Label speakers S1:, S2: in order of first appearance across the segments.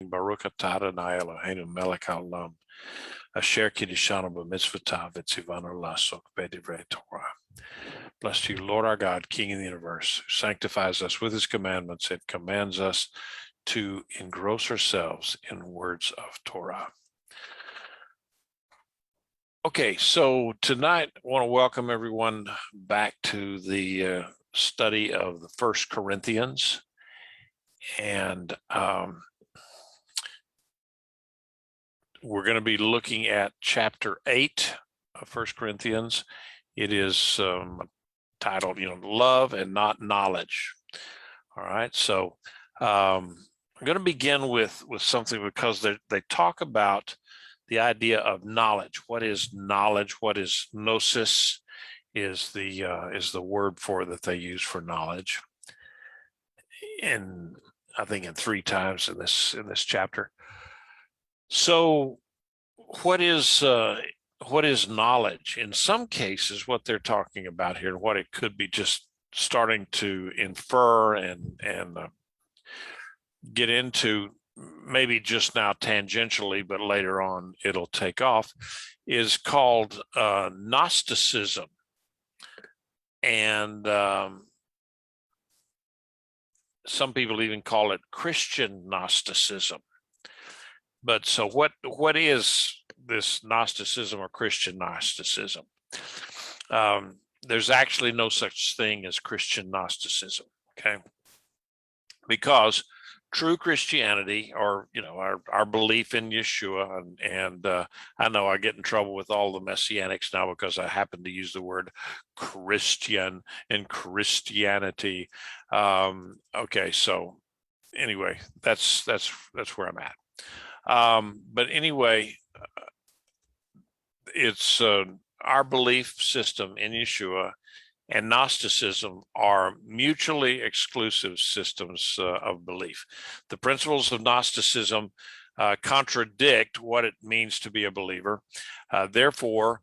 S1: saying, Baruch atah Adonai Eloheinu melech haolam, asher kiddushanu b'mitzvotav v'tzivanu la'asok b'divrei Torah. Blessed are you, Lord our God, King of the universe, who sanctifies us with his commandments and commands us to engross ourselves in words of Torah. Okay, so tonight I want to welcome everyone back to the study of the 1 Corinthians. And we're going to be looking at chapter 8 of 1 Corinthians. It is titled, Love and Not Knowledge. All right, so I'm going to begin with something because they talk about the idea of knowledge. What is knowledge? What is gnosis? Is the word for that they use for knowledge, and I think in 3 times in this chapter. So, what is knowledge? In some cases, what they're talking about here, and what it could be just starting to infer and get into, maybe just now tangentially, but later on it'll take off, is called Gnosticism. And some people even call it Christian Gnosticism. But so what is this Gnosticism or Christian Gnosticism? There's actually no such thing as Christian Gnosticism, okay? Because true Christianity, or our belief in Yeshua, and I know I get in trouble with all the messianics now because I happen to use the word Christian and Christianity. Okay, so anyway, that's where I'm at. But anyway, it's our belief system in Yeshua and Gnosticism are mutually exclusive systems of belief. The principles of Gnosticism contradict what it means to be a believer. Therefore,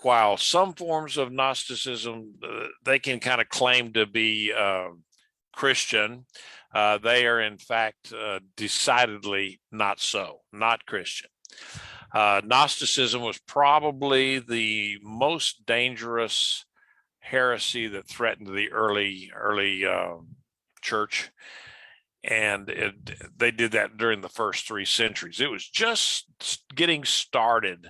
S1: while some forms of Gnosticism, they can kind of claim to be Christian, they are in fact decidedly not so, not Christian. Gnosticism was probably the most dangerous heresy that threatened the early church, and they did that during the first 3 centuries. It was just getting started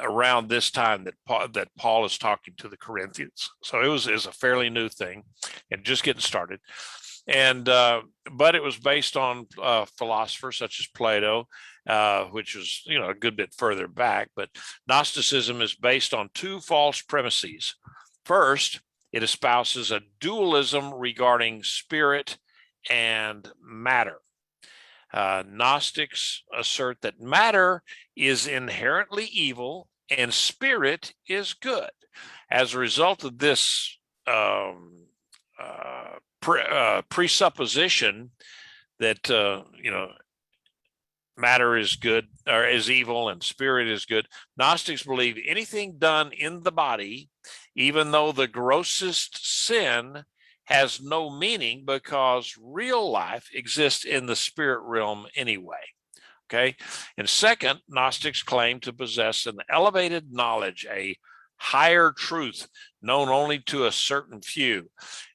S1: around this time that Paul is talking to the Corinthians. So it was a fairly new thing and just getting started. And but it was based on philosophers such as Plato, which was a good bit further back. But Gnosticism is based on 2 false premises. First, it espouses a dualism regarding spirit and matter. Gnostics assert that matter is inherently evil and spirit is good. As a result of this presupposition that matter is good or is evil and spirit is good, Gnostics believe anything done in the body, even though the grossest sin, has no meaning because real life exists in the spirit realm anyway. Okay. And second, Gnostics claim to possess an elevated knowledge, a higher truth known only to a certain few.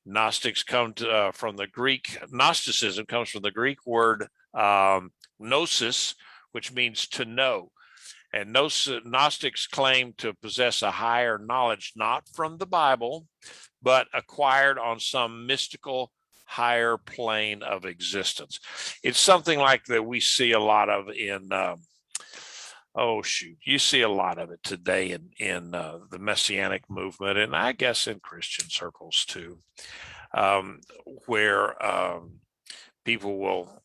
S1: Gnostics come from the Greek. Gnosticism comes from the Greek word gnosis, which means to know. And Gnostics claim to possess a higher knowledge, not from the Bible, but acquired on some mystical higher plane of existence. It's something like that we see a lot of in you see a lot of it today in the Messianic movement, and I guess in Christian circles too, where people will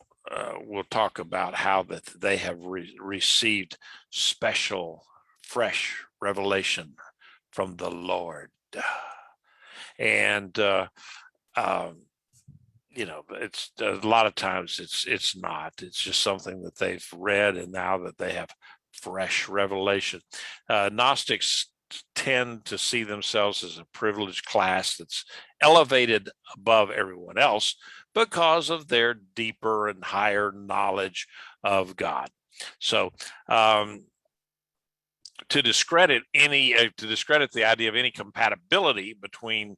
S1: talk about how that they have received special, fresh revelation from the Lord, and it's a lot of times it's not. It's just something that they've read, and now that they have fresh revelation. Gnostics tend to see themselves as a privileged class that's elevated above everyone else because of their deeper and higher knowledge of God. So to discredit the idea of any compatibility between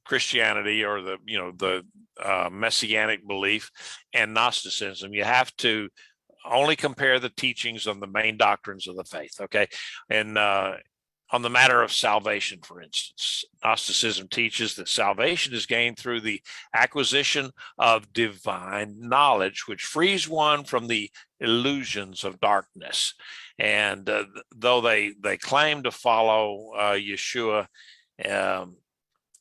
S1: Christianity or the messianic belief and Gnosticism, you have to only compare the teachings on the main doctrines of the faith. Okay, and on the matter of salvation, for instance, Gnosticism teaches that salvation is gained through the acquisition of divine knowledge, which frees one from the illusions of darkness. And though they claim to follow Yeshua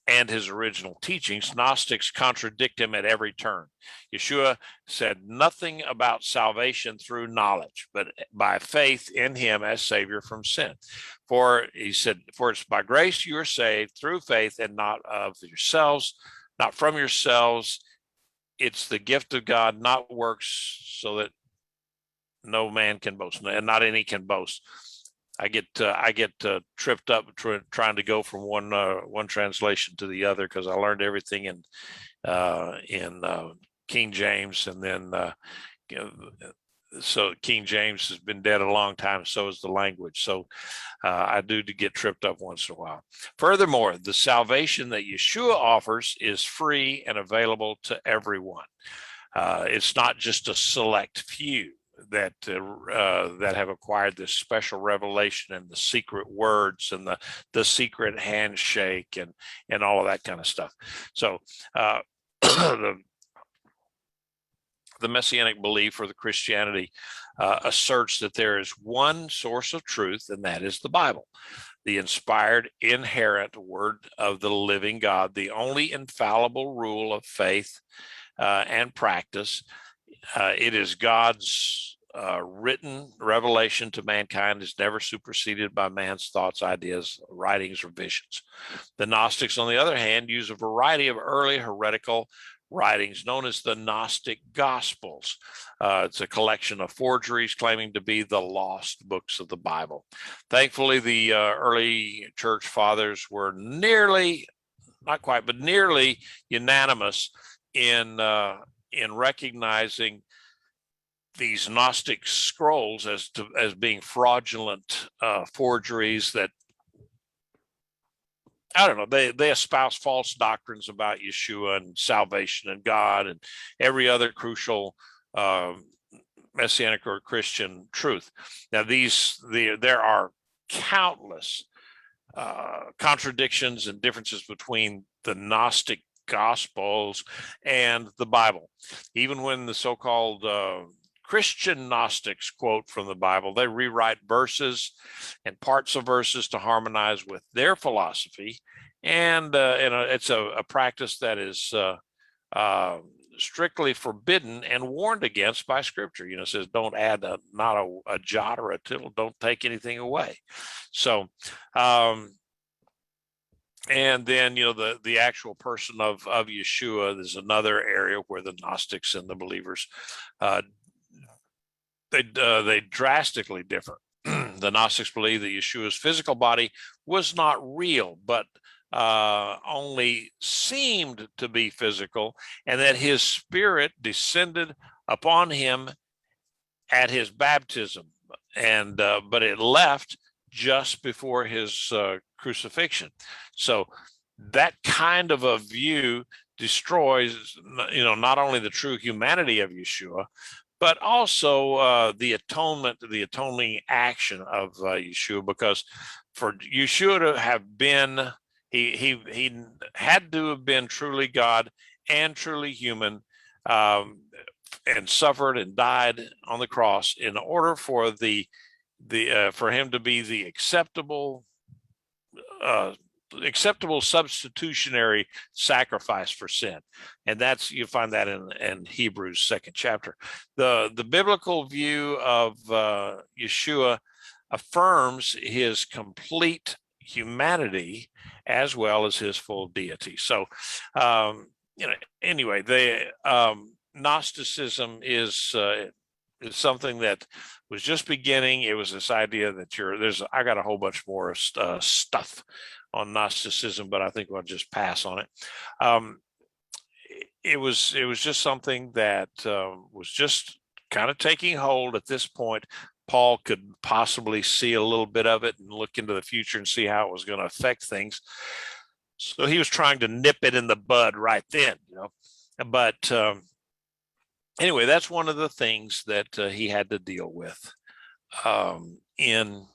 S1: and his original teachings, Gnostics contradict him at every turn. Yeshua said nothing about salvation through knowledge, but by faith in him as Savior from sin. For he said, for it's by grace you are saved through faith, and not of yourselves, not from yourselves. It's the gift of God, not works, so that no man can boast, and not any can boast. I get tripped up trying to go from one translation to the other, because I learned everything in King James, and then so King James has been dead a long time. So is the language. So I do to get tripped up once in a while. Furthermore, the salvation that Yeshua offers is free and available to everyone. It's not just a select few that have acquired this special revelation and the secret words and the secret handshake and all of that kind of stuff. So the messianic belief, or the Christianity, asserts that there is one source of truth, and that is the Bible, the inspired, inerrant word of the living God, the only infallible rule of faith and practice. It is God's written revelation to mankind, is never superseded by man's thoughts, ideas, writings, or visions. The Gnostics, on the other hand, use a variety of early heretical writings known as the Gnostic Gospels. It's a collection of forgeries claiming to be the lost books of the Bible. Thankfully, the early church fathers were nearly, not quite, but nearly unanimous in recognizing these Gnostic scrolls as being fraudulent forgeries that, I don't know, they espouse false doctrines about Yeshua and salvation and God and every other crucial messianic or Christian truth. Now, there are countless contradictions and differences between the Gnostic Gospels and the Bible. Even when the so-called Christian Gnostics quote from the Bible, they rewrite verses and parts of verses to harmonize with their philosophy, and it's a practice that is strictly forbidden and warned against by Scripture. It says don't add not a jot or a tittle, don't take anything away. So and then the actual person of Yeshua is another area where the Gnostics and the believers they drastically differ. The Gnostics believe that Yeshua's physical body was not real, but only seemed to be physical, and that his spirit descended upon him at his baptism, and but it left just before his crucifixion. So that kind of a view destroys, not only the true humanity of Yeshua, but also the atoning action of Yeshua, because for Yeshua to have been, he had to have been truly God and truly human, and suffered and died on the cross in order for for him to be the acceptable substitutionary sacrifice for sin. And you find that in Hebrews 2nd chapter. The biblical view of Yeshua affirms his complete humanity as well as his full deity. So anyway, the Gnosticism is is something that was just beginning. It was this idea that I got a whole bunch more stuff on Gnosticism, but I think I'll just pass on it. It was just something that was just kind of taking hold at this point. Paul could possibly see a little bit of it and look into the future and see how it was going to affect things. So he was trying to nip it in the bud right then, But anyway, that's one of the things that he had to deal with in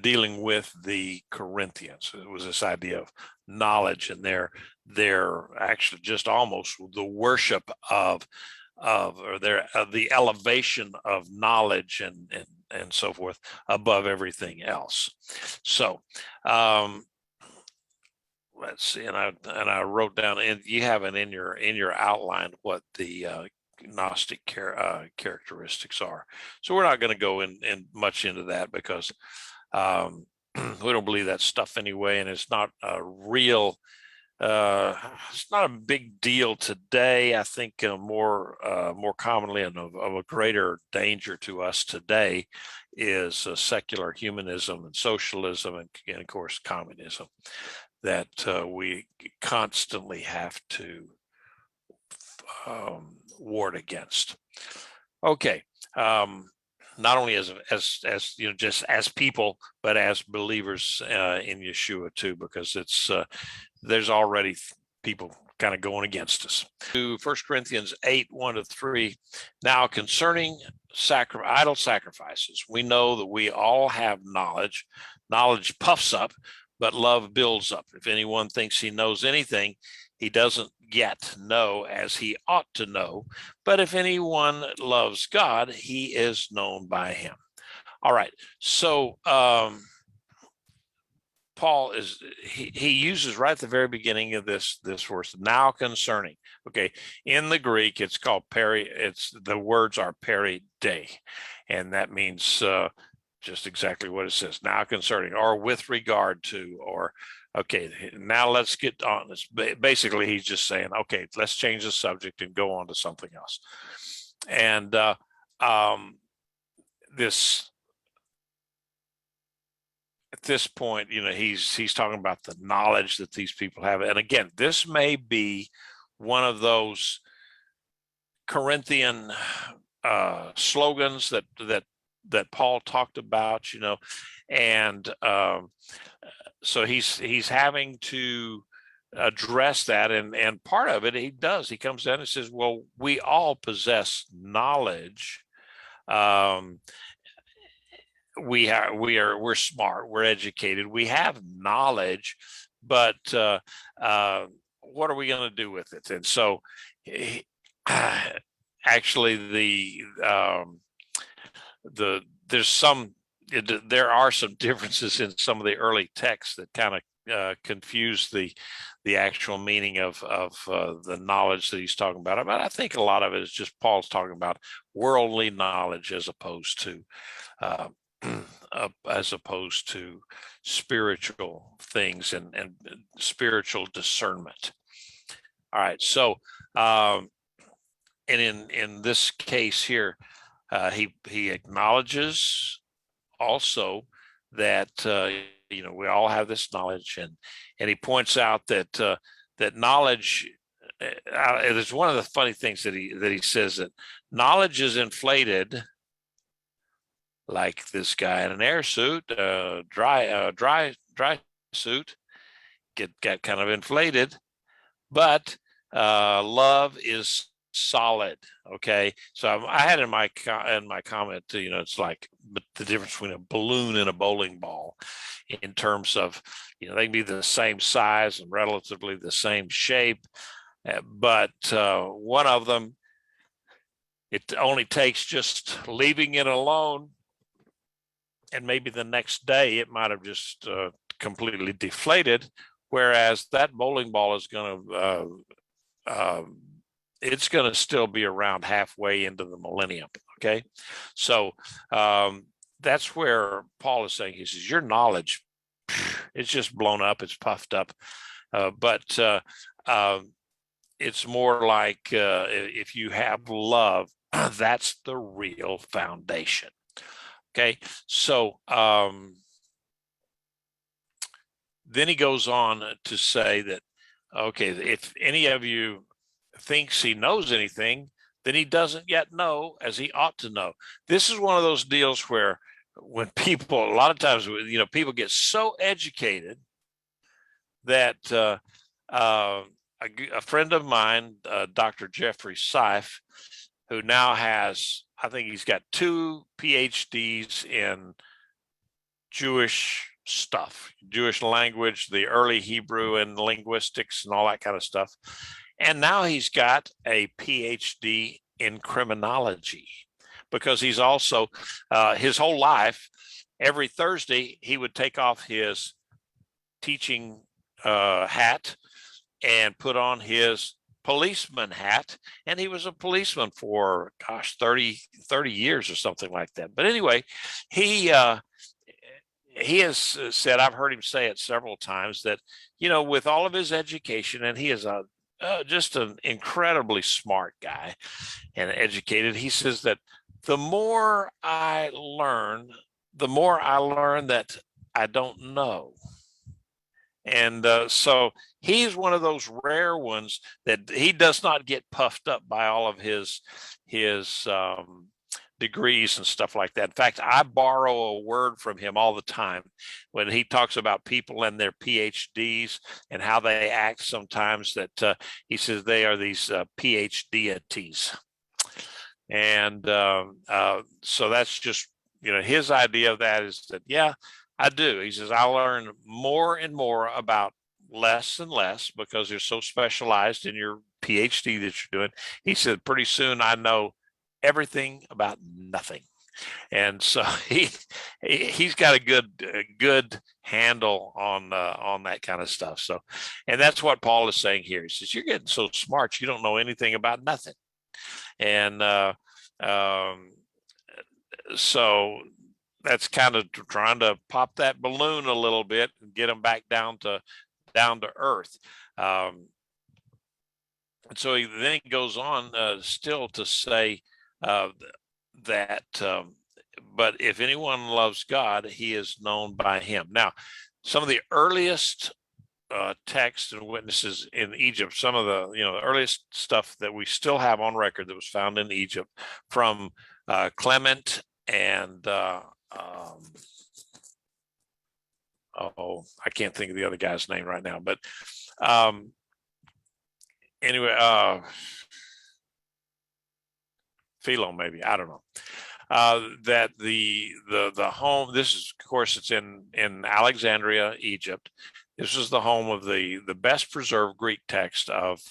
S1: dealing with the Corinthians. It was this idea of knowledge, and they're actually just almost the worship of the elevation of knowledge and so forth above everything else. So let's see, and I wrote down, and you have it in your outline what the Gnostic characteristics are. So we're not going to go in much into that because we don't believe that stuff anyway, and it's not a real. It's not a big deal today. I think more commonly and of a greater danger to us today is secular humanism and socialism and of course communism that we constantly have to ward against. Okay. Not only as just as people, but as believers in Yeshua too, because it's there's already people kind of going against us. To 1 Corinthians 8:1-3. Now concerning idol sacrifices, we know that we all have knowledge. Knowledge puffs up, but love builds up. If anyone thinks he knows anything, he doesn't yet know as he ought to know. But if anyone loves God, he is known by him. All right. So Paul he uses right at the very beginning of this verse, now concerning. Okay. In the Greek, it's called the words are peri de, and that means just exactly what it says, now concerning, or with regard to, or okay, now let's get on this. Basically, he's just saying, okay, let's change the subject and go on to something else. And this, at this point, he's talking about the knowledge that these people have. And again, this may be one of those Corinthian slogans that Paul talked about, and so he's having to address that, and part of it he comes down and says, well, we all possess knowledge. We're smart, we're educated, we have knowledge, but what are we going to do with it? And so actually there are some differences in some of the early texts that kind of confuse the actual meaning of the knowledge that he's talking about. But I think a lot of it is just Paul's talking about worldly knowledge as opposed to spiritual things and spiritual discernment. All right, so and in this case here, he acknowledges also that we all have this knowledge, and he points out that that knowledge. It's one of the funny things that he says, that knowledge is inflated, like this guy in an air suit, dry suit, get kind of inflated, but love is solid. Okay, so I had in my comment, it's like the difference between a balloon and a bowling ball, in terms of they can be the same size and relatively the same shape, but one of them, it only takes just leaving it alone, and maybe the next day it might have just completely deflated, whereas that bowling ball is going to it's going to still be around halfway into the millennium. Okay, so that's where Paul is saying, he says, your knowledge, it's just blown up, it's puffed up, but it's more like if you have love, That's the real foundation. Okay, so then he goes on to say that, okay, if any of you thinks he knows anything, then he doesn't yet know as he ought to know. This is one of those deals where when people, a lot of times, people get so educated that a friend of mine, Dr. Jeffrey Seif, who now has, I think he's got 2 PhDs in Jewish stuff, Jewish language, the early Hebrew and linguistics and all that kind of stuff. And now he's got a PhD in criminology, because he's also, his whole life, every Thursday, he would take off his teaching hat and put on his policeman hat, and he was a policeman for 30 years or something like that. But anyway, he has said, I've heard him say it several times, that with all of his education, and he is just an incredibly smart guy and educated, he says that the more I learn that I don't know. And so he's one of those rare ones that he does not get puffed up by all of his degrees and stuff like that. In fact, I borrow a word from him all the time when he talks about people and their PhDs and how they act sometimes, that he says they are these PhDities. And so that's just, his idea of that is that, yeah, I do. He says, I learn more and more about less and less because you're so specialized in your PhD that you're doing. He said, pretty soon I know everything about nothing. And so he's got a good handle on that kind of stuff. So, and that's what Paul is saying here. He says, you're getting so smart, you don't know anything about nothing. And so that's kind of trying to pop that balloon a little bit and get them back down to earth. And so then he goes on still to say that, but if anyone loves God, he is known by him. Now, some of the earliest texts and witnesses in Egypt, some of the the earliest stuff that we still have on record that was found in Egypt from Clement and I can't think of the other guy's name right now, but anyway, Philo, maybe, I don't know. That the home, this is, of course, it's in Alexandria, Egypt. This is the home of the best preserved Greek text of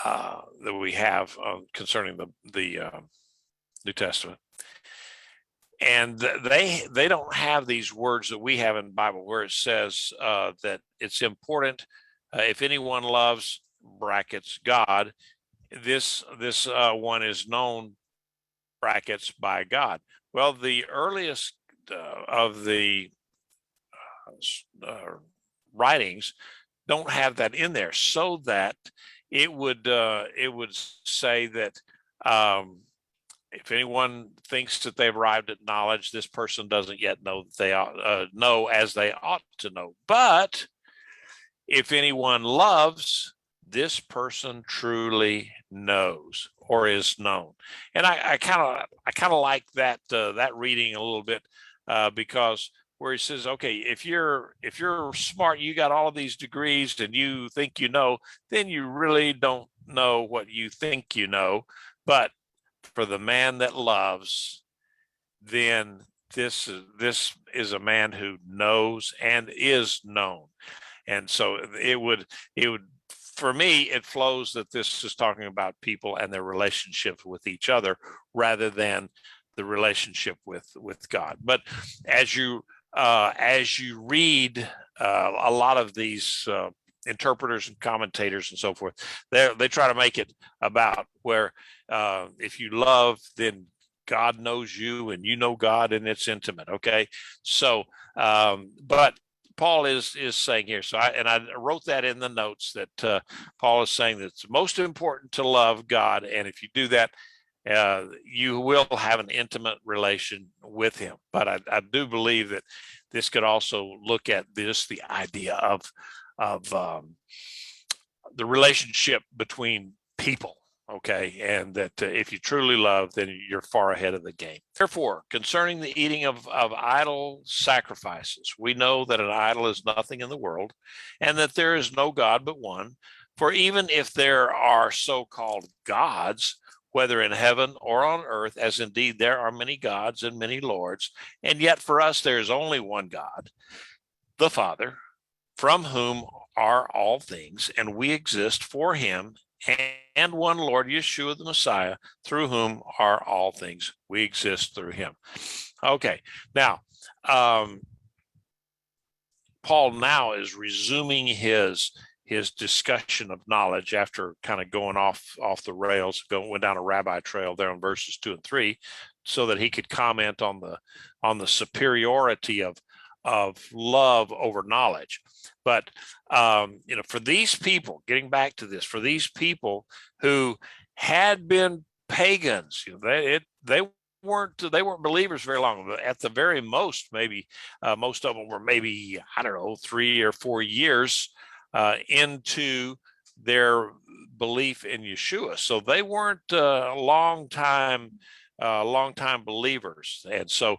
S1: that we have concerning the New Testament. And they don't have these words that we have in the Bible, where it says that it's important if anyone loves brackets God, this one is known brackets by God. Well, the earliest of the writings don't have that in there, so that it would say that if anyone thinks that they've arrived at knowledge, this person doesn't yet know that they know as they ought to know. But if anyone loves, this person truly knows or is known. And I kind of like that that reading a little bit because where he says, okay, if you're smart, you got all of these degrees and you think you know, then you really don't know what you think you know. But for the man that loves, then this is a man who knows and is known. And so it would for me, it flows that this is talking about people and their relationships with each other rather than the relationship with God. But as you read a lot of these interpreters and commentators and so forth, they try to make it about where if you love, then God knows you and you know God, and it's intimate. Okay, so but Paul is saying here, so I wrote that in the notes that Paul is saying that it's most important to love God, and if you do that, you will have an intimate relation with him. But I do believe that this could also look at this, the idea of the relationship between people. Okay, and that if you truly love, then you're far ahead of the game. Therefore, concerning the eating of idol sacrifices, we know that an idol is nothing in the world, and that there is no God but one. For even if there are so-called gods, whether in heaven or on earth, as indeed there are many gods and many lords, and yet for us there is only one God, the Father, from whom are all things, and we exist for him, and one Lord, Yeshua the Messiah, through whom are all things. We exist through him. Okay, now, Paul now is resuming his discussion of knowledge after kind of going off the rails, went down a rabbi trail there on verses 2 and 3, so that he could comment on the superiority of love over knowledge. But for these people, getting back to this, for these people who had been pagans, they weren't believers very long. At the very most, maybe most of them were maybe, I don't know, 3 or 4 years into their belief in Yeshua. So they weren't long time believers, and so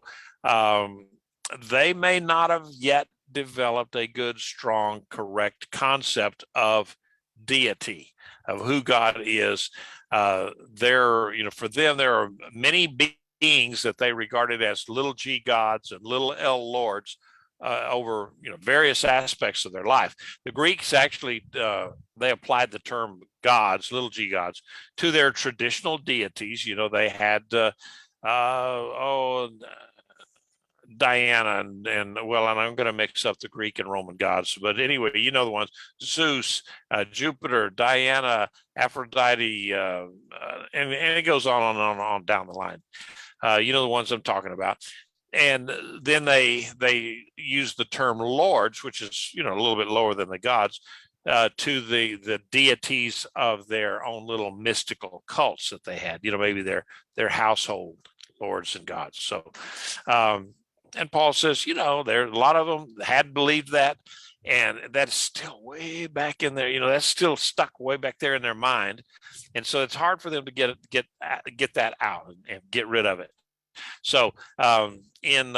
S1: they may not have yet developed a good, strong, correct concept of deity, of who God is. For them, there are many beings that they regarded as little g gods and little l lords over various aspects of their life. The Greeks actually they applied the term gods, little g gods, to their traditional deities. They had Diana and I'm going to mix up the Greek and Roman gods, but anyway, the ones: Zeus, Jupiter, Diana, Aphrodite, and it goes on down the line. The ones I'm talking about. And then they use the term lords, which is a little bit lower than the gods, to the deities of their own little mystical cults that they had. Maybe their household lords and gods. So, and Paul says, there a lot of them had believed that, and that's still way back in there. That's still stuck way back there in their mind, and so it's hard for them to get that out and get rid of it. So in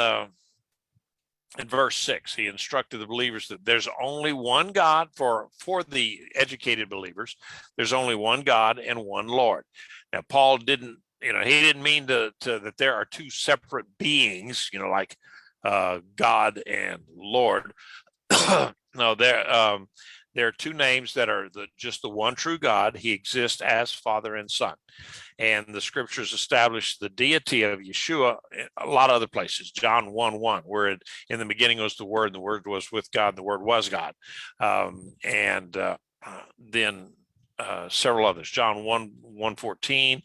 S1: verse 6, he instructed the believers that there's only one God. For the educated believers, there's only one God and one Lord. Now, Paul didn't mean to that there are two separate beings, like God and Lord. No, there are two names that are just the one true God. He exists as Father and Son. And the scriptures establish the deity of Yeshua in a lot of other places. John 1:1, where in the beginning was the Word, and the Word was with God, and the Word was God. And then several others. John 1:14,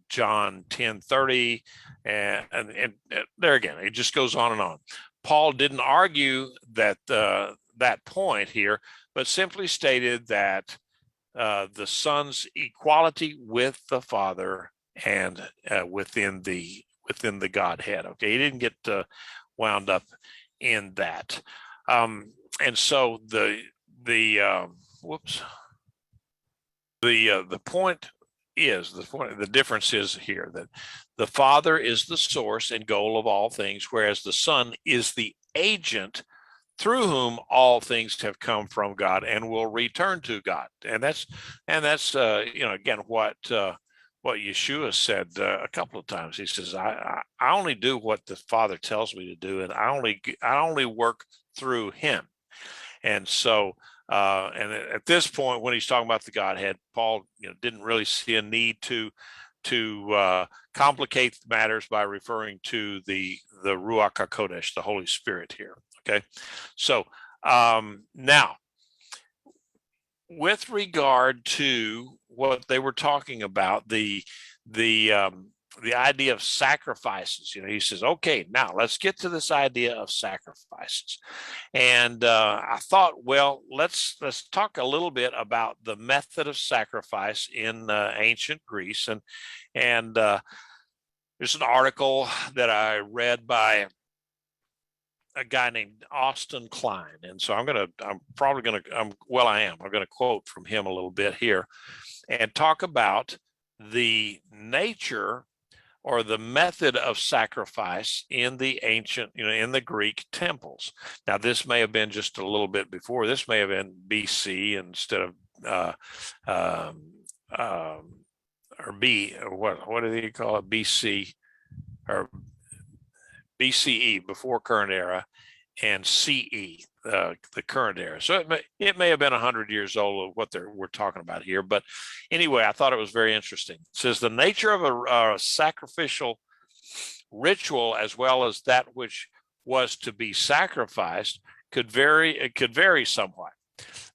S1: John 10:30, and there again, it just goes on and on. Paul didn't argue that point here, but simply stated that the Son's equality with the Father and within the Godhead. Okay, he didn't get wound up in that, and so the difference is here that the Father is the source and goal of all things, whereas the Son is the agent through whom all things have come from God and will return to God. And that's again what Yeshua said a couple of times. He says, I only do what the Father tells me to do, and I only work through him. And so and at this point, when he's talking about the Godhead, Paul didn't really see a need to complicate matters by referring to the Ruach HaKodesh, the Holy Spirit here. Okay, so now, with regard to what they were talking about, the the idea of sacrifices. He says, okay, now let's get to this idea of sacrifices. And I thought, well, let's talk a little bit about the method of sacrifice in ancient Greece. And there's an article that I read by a guy named Austin Klein. And so I'm going to quote from him a little bit here and talk about the nature or the method of sacrifice in the ancient, in the Greek temples. Now, this may have been just a little bit before. This may have been BC instead of or B, or what do you call it? BC or BCE, before current era, and CE, the current era. So it may have been 100 years old of what we're talking about here. But anyway, I thought it was very interesting. It says the nature of a sacrificial ritual, as well as that which was to be sacrificed, could vary. It could vary somewhat,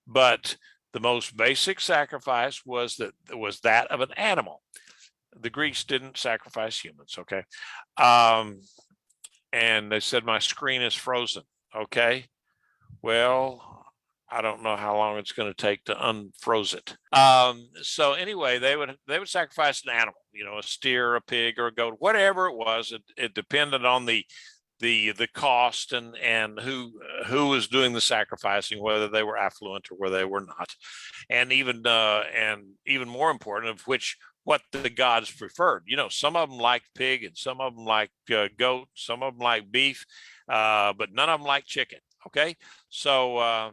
S1: but the most basic sacrifice was that of an animal. The Greeks didn't sacrifice humans. Okay. And they said, my screen is frozen. Okay. Well, I don't know how long it's going to take to unfroze it. So anyway, they would sacrifice an animal, a steer, a pig, or a goat, whatever it was. It depended on the cost and who was doing the sacrificing, whether they were affluent or whether they were not, and even more important, of what the gods preferred. Some of them liked pig, and some of them liked goat, some of them liked beef, but none of them liked chicken. Okay, so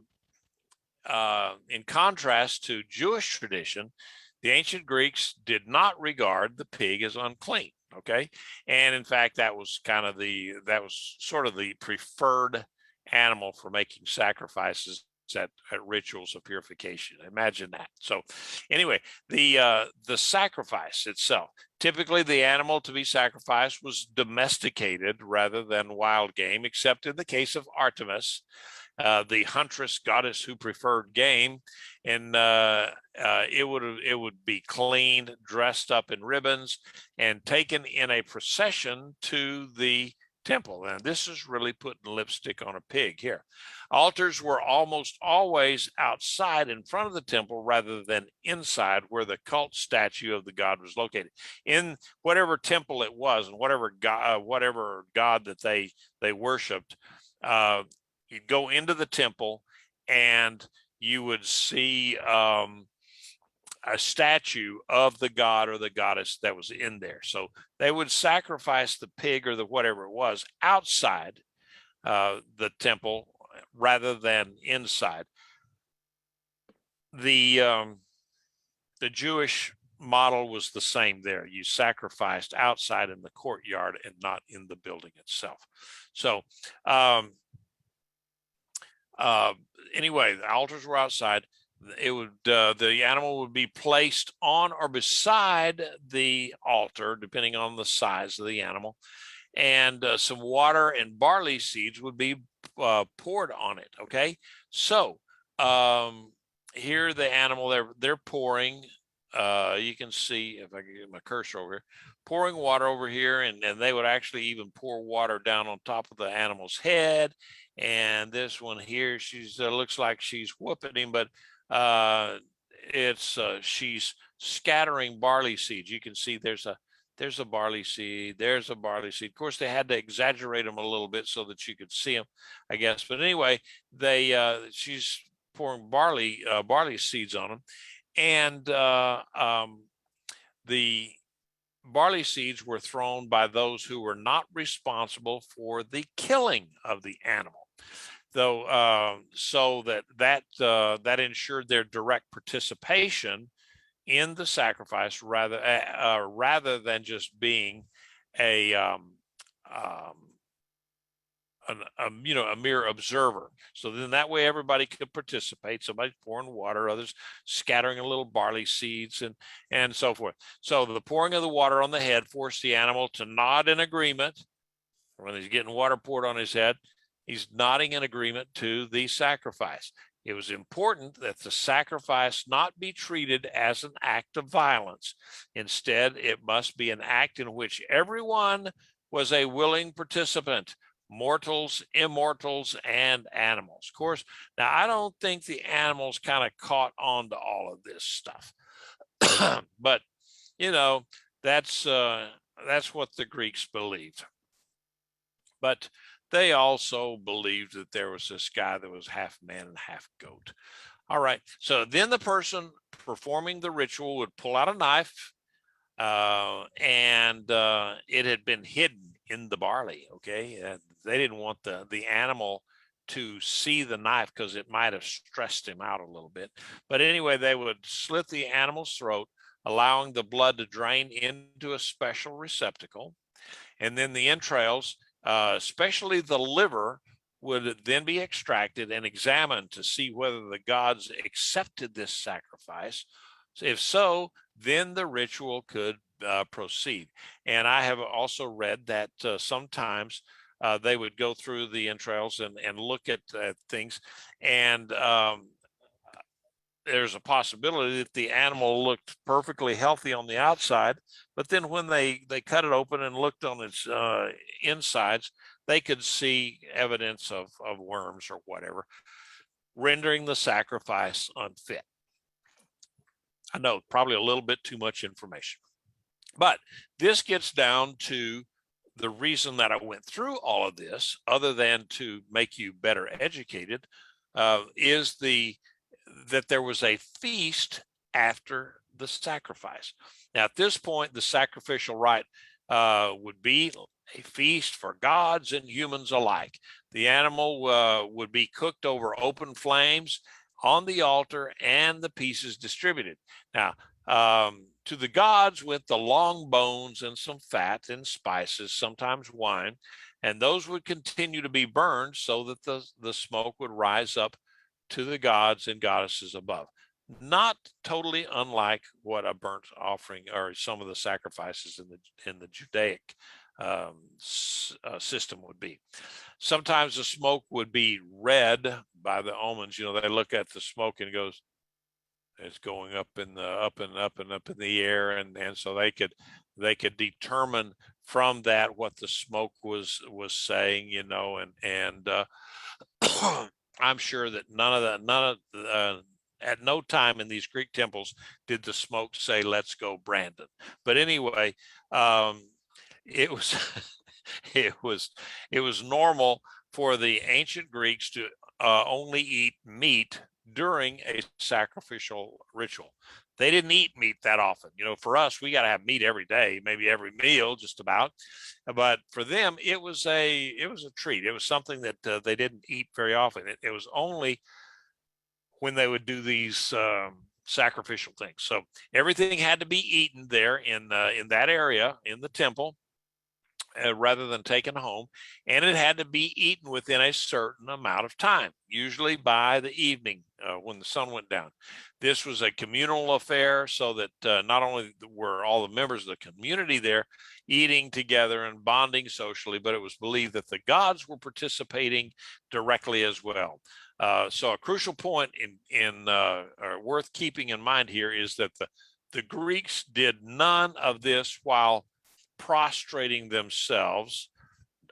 S1: in contrast to Jewish tradition, the ancient Greeks did not regard the pig as unclean. Okay, and in fact, that was sort of the preferred animal for making sacrifices at rituals of purification. Imagine that. So anyway, the sacrifice itself, typically the animal to be sacrificed was domesticated rather than wild game, except in the case of Artemis, the huntress goddess who preferred game, and it would be cleaned, dressed up in ribbons, and taken in a procession to the temple. And this is really putting lipstick on a pig here. Altars were almost always outside in front of the temple rather than inside where the cult statue of the god was located. In whatever temple it was, and whatever god that they worshipped, you'd go into the temple and you would see a statue of the god or the goddess that was in there. So they would sacrifice the pig or the whatever it was outside the temple rather than inside. The Jewish model was the same there. You sacrificed outside in the courtyard and not in the building itself. So anyway, the altars were outside. The animal would be placed on or beside the altar, depending on the size of the animal, and some water and barley seeds would be poured on it. Okay, so here the animal, they're pouring. You can see, if I can get my cursor over here, pouring water over here, and they would actually even pour water down on top of the animal's head. And this one here, she's looks like she's whooping him, but she's scattering barley seeds. You can see there's a barley seed, there's a barley seed. Of course, they had to exaggerate them a little bit so that you could see them, I guess. But anyway, she's pouring barley seeds on them, and the barley seeds were thrown by those who were not responsible for the killing of the animal, though, so that ensured their direct participation in the sacrifice rather than just being a mere observer. So then that way everybody could participate. Somebody's pouring water, others scattering a little barley seeds, and so forth. So the pouring of the water on the head forced the animal to nod in agreement. When he's getting water poured on his head, he's nodding in agreement to the sacrifice. It was important that the sacrifice not be treated as an act of violence. Instead, it must be an act in which everyone was a willing participant, mortals, immortals, and animals. Of course, now I don't think the animals kind of caught on to all of this stuff. But, you know, that's what the Greeks believed. But they also believed that there was this guy that was half man and half goat. All right. So then the person performing the ritual would pull out a knife, and it had been hidden in the barley. Okay. They didn't want the animal to see the knife because it might have stressed him out a little bit. But anyway, they would slit the animal's throat, allowing the blood to drain into a special receptacle. And then the entrails, especially the liver, would then be extracted and examined to see whether the gods accepted this sacrifice. If so, then the ritual could proceed. And I have also read that sometimes they would go through the entrails and look at things, and there's a possibility that the animal looked perfectly healthy on the outside, but then when they cut it open and looked on its insides, they could see evidence of worms or whatever, rendering the sacrifice unfit. I know, probably a little bit too much information, but this gets down to the reason that I went through all of this, other than to make you better educated, is that there was a feast after the sacrifice. Now, at this point, the sacrificial rite would be a feast for gods and humans alike. The animal would be cooked over open flames on the altar and the pieces distributed. Now, to the gods went the long bones and some fat and spices, sometimes wine, and those would continue to be burned so that the smoke would rise up to the gods and goddesses above. Not totally unlike what a burnt offering or some of the sacrifices in the Judaic system would be. Sometimes the smoke would be read by the omens. You know, they look at the smoke and it goes, it's going up in the air, and so they could determine from that what the smoke was saying, you know, and I'm sure that at no time in these Greek temples did the smoke say, "Let's go, Brandon." But anyway, it was it was normal for the ancient Greeks to only eat meat during a sacrificial ritual. They didn't eat meat that often. You know, for us, we got to have meat every day, maybe every meal, just about. But for them, it was a treat. It was something that they didn't eat very often. It was only when they would do these sacrificial things. So everything had to be eaten there in that area in the temple, rather than taken home, and it had to be eaten within a certain amount of time, usually by the evening when the sun went down. This was a communal affair, so that not only were all the members of the community there eating together and bonding socially, but it was believed that the gods were participating directly as well. So a crucial point worth keeping in mind here is that the Greeks did none of this while prostrating themselves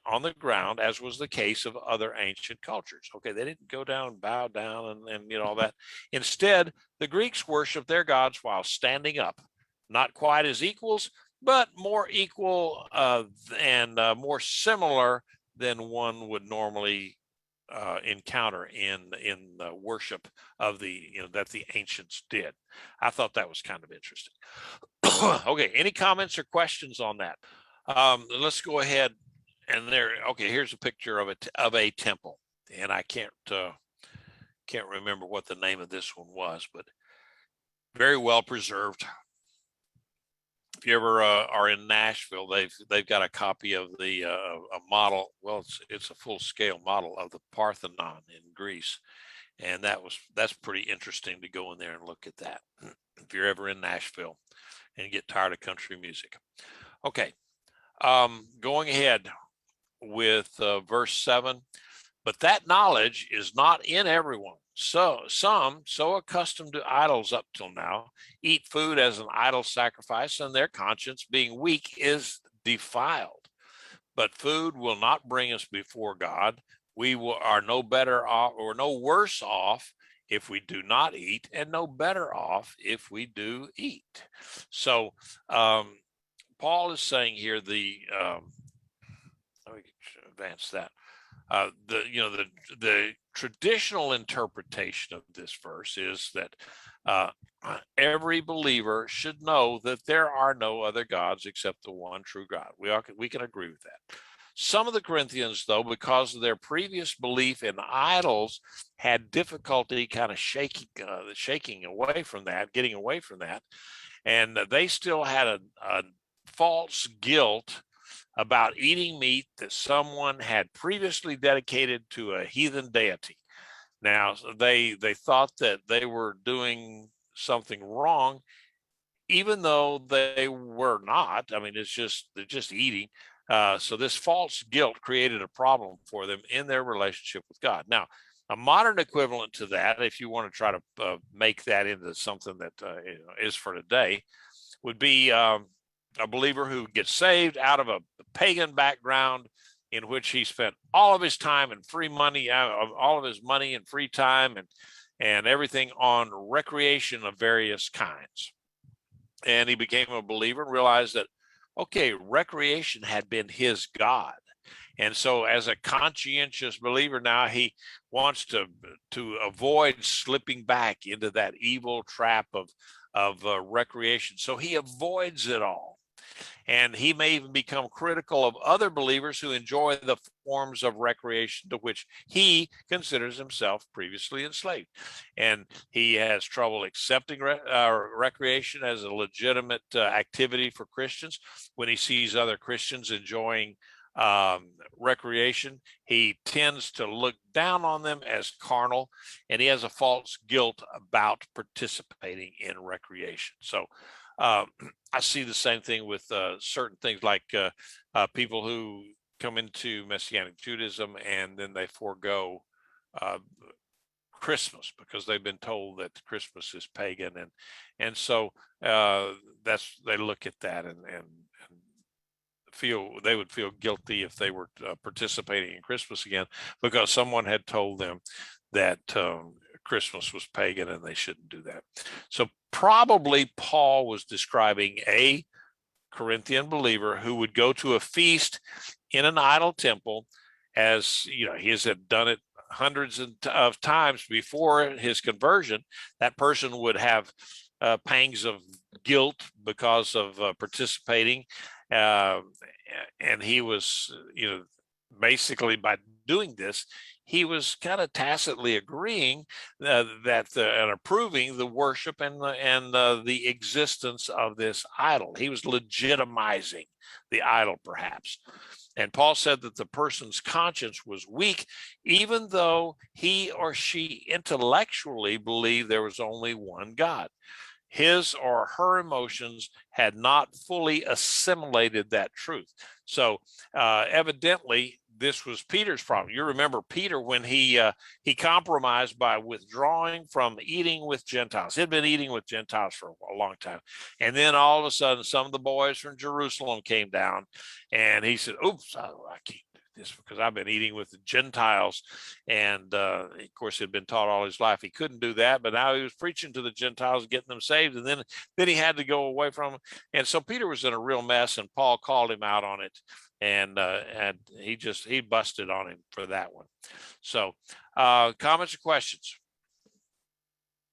S1: on the ground, as was the case of other ancient cultures. Okay, they didn't go down, bow down, and you know all that. Instead, the Greeks worshiped their gods while standing up, not quite as equals, but more equal and more similar than one would normally encounter in the worship of that the ancients did. I thought that was kind of interesting. Okay, any comments or questions on that? Let's go ahead and okay, here's a picture of a temple, and I can't remember what the name of this one was, but very well preserved. If you ever are in Nashville, they've got a copy of a model. Well, it's a full scale model of the Parthenon in Greece, and that's pretty interesting to go in there and look at that if you're ever in Nashville and get tired of country music. Okay, going ahead with verse 7. But that knowledge is not in everyone. So some, so accustomed to idols up till now, eat food as an idol sacrifice, and their conscience, being weak, is defiled. But food will not bring us before God. Are no better off or no worse off if we do not eat, and no better off if we do eat. So Paul is saying here, let me advance that. The traditional interpretation of this verse is that every believer should know that there are no other gods except the one true God. We can agree with that. Some of the Corinthians, though, because of their previous belief in idols, had difficulty kind of shaking away from that, getting away from that, and they still had a false guilt about eating meat that someone had previously dedicated to a heathen deity. Now, they thought that they were doing something wrong, even though they were not. I mean, they're just eating. So this false guilt created a problem for them in their relationship with God. Now, a modern equivalent to that, if you want to try to make that into something that is for today, would be a believer who gets saved out of a pagan background in which he spent all of his time and free money, all of his money and free time and everything on recreation of various kinds. And he became a believer and realized that, okay, recreation had been his God. And so as a conscientious believer now, he wants to avoid slipping back into that evil trap of recreation. So he avoids it all. And he may even become critical of other believers who enjoy the forms of recreation to which he considers himself previously enslaved. And he has trouble accepting recreation as a legitimate activity for Christians. When he sees other Christians enjoying recreation, he tends to look down on them as carnal, and he has a false guilt about participating in recreation. So I see the same thing with certain things like people who come into Messianic Judaism and then they forego Christmas because they've been told that Christmas is pagan, and so they look at that and they would feel guilty if they were participating in Christmas again because someone had told them that Christmas was pagan and they shouldn't do that. So probably Paul was describing a Corinthian believer who would go to a feast in an idol temple, as you know, he had done it hundreds of times before his conversion. That person would have pangs of guilt because of participating, and he was, basically by doing this, he was kind of tacitly agreeing that and approving the worship and the existence of this idol. He was legitimizing the idol, perhaps. And Paul said that the person's conscience was weak, even though he or she intellectually believed there was only one God. His or her emotions had not fully assimilated that truth. So evidently, this was Peter's problem. You remember Peter when he compromised by withdrawing from eating with Gentiles. He'd been eating with Gentiles for a long time. And then all of a sudden, some of the boys from Jerusalem came down and he said, oops, I can't do this because I've been eating with the Gentiles. And of course, he'd been taught all his life he couldn't do that, but now he was preaching to the Gentiles, getting them saved. And then he had to go away from them. And so Peter was in a real mess, and Paul called him out on it. And he busted on him for that one. So comments or questions?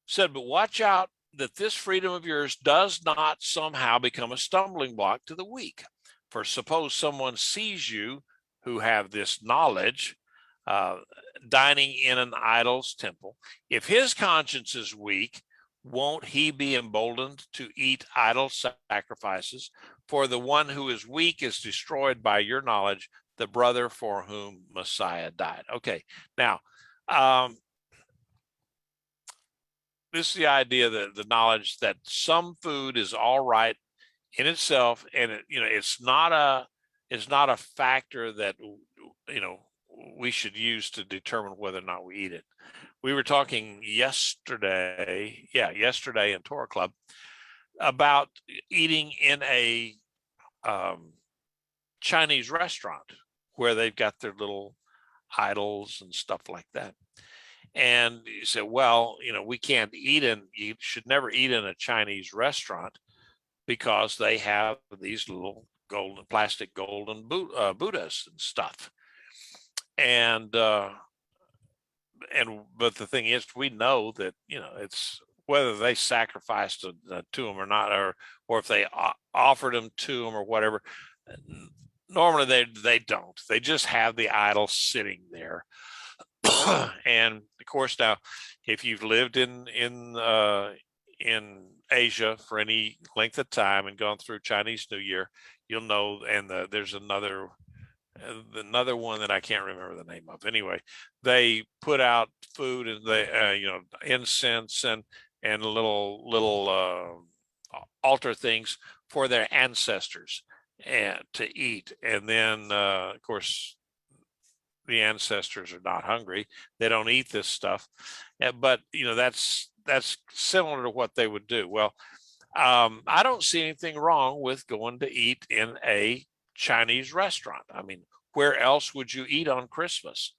S1: Said, but watch out that this freedom of yours does not somehow become a stumbling block to the weak. For suppose someone sees you who have this knowledge dining in an idol's temple. If his conscience is weak, won't he be emboldened to eat idol sacrifices? For the one who is weak is destroyed by your knowledge, the brother for whom Messiah died. Okay, now, this is the idea that the knowledge that some food is all right in itself, and it's not a factor that we should use to determine whether or not we eat it. we were talking yesterday, yesterday in Torah Club about eating in a Chinese restaurant where they've got their little idols and stuff like that. And you said, well, we can't eat you should never eat in a Chinese restaurant because they have these little plastic golden Buddhas and stuff. And but the thing is, we know that it's whether they sacrificed to them or not, or if they offered them to them or whatever. Normally they don't. They just have the idol sitting there. And of course, now if you've lived in Asia for any length of time and gone through Chinese New Year, you'll know. And there's another one that I can't remember the name of. Anyway, they put out food and they incense and little altar things for their ancestors and to eat. And then of course the ancestors are not hungry. They don't eat this stuff. But that's similar to what they would do. Well, I don't see anything wrong with going to eat in a Chinese restaurant. I mean, where else would you eat on Christmas?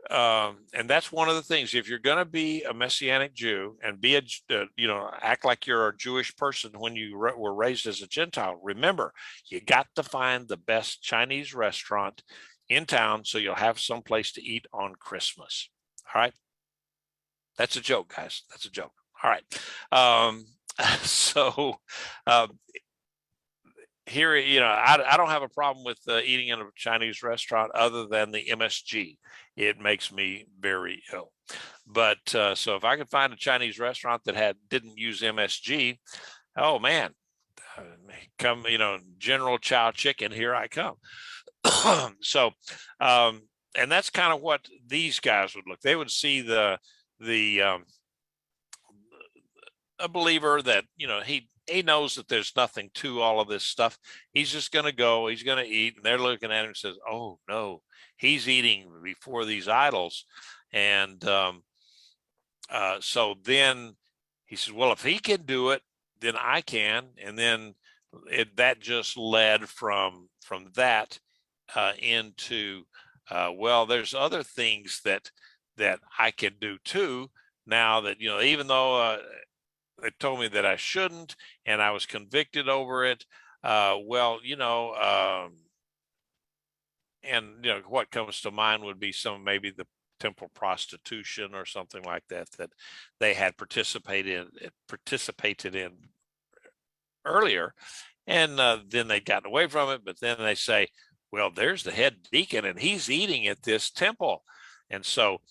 S1: And that's one of the things. If you're going to be a Messianic Jew and be act like you're a Jewish person when you were raised as a Gentile, remember, you got to find the best Chinese restaurant in town so you'll have some place to eat on Christmas. All right. That's a joke, guys. That's a joke. All right. Here, I don't have a problem with eating in a Chinese restaurant other than the MSG. It makes me very ill. But so if I could find a Chinese restaurant that didn't use MSG, oh man, come, General Chow chicken, here I come. So, and that's kind of what these guys would look. They would see a believer that he knows that there's nothing to all of this stuff. He's just going to go, he's going to eat, and they're looking at him and says, oh no, he's eating before these idols. And so then he says, well, if he can do it, then I can. And then that just led from that into well, there's other things that I can do too. Now that even though they told me that I shouldn't, and I was convicted over it. And what comes to mind would be maybe the temple prostitution or something like that they had participated in earlier, and then they'd gotten away from it. But then they say, well, there's the head deacon, and he's eating at this temple, and so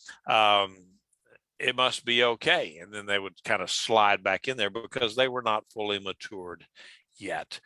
S1: it must be okay. And then they would kind of slide back in there because they were not fully matured yet.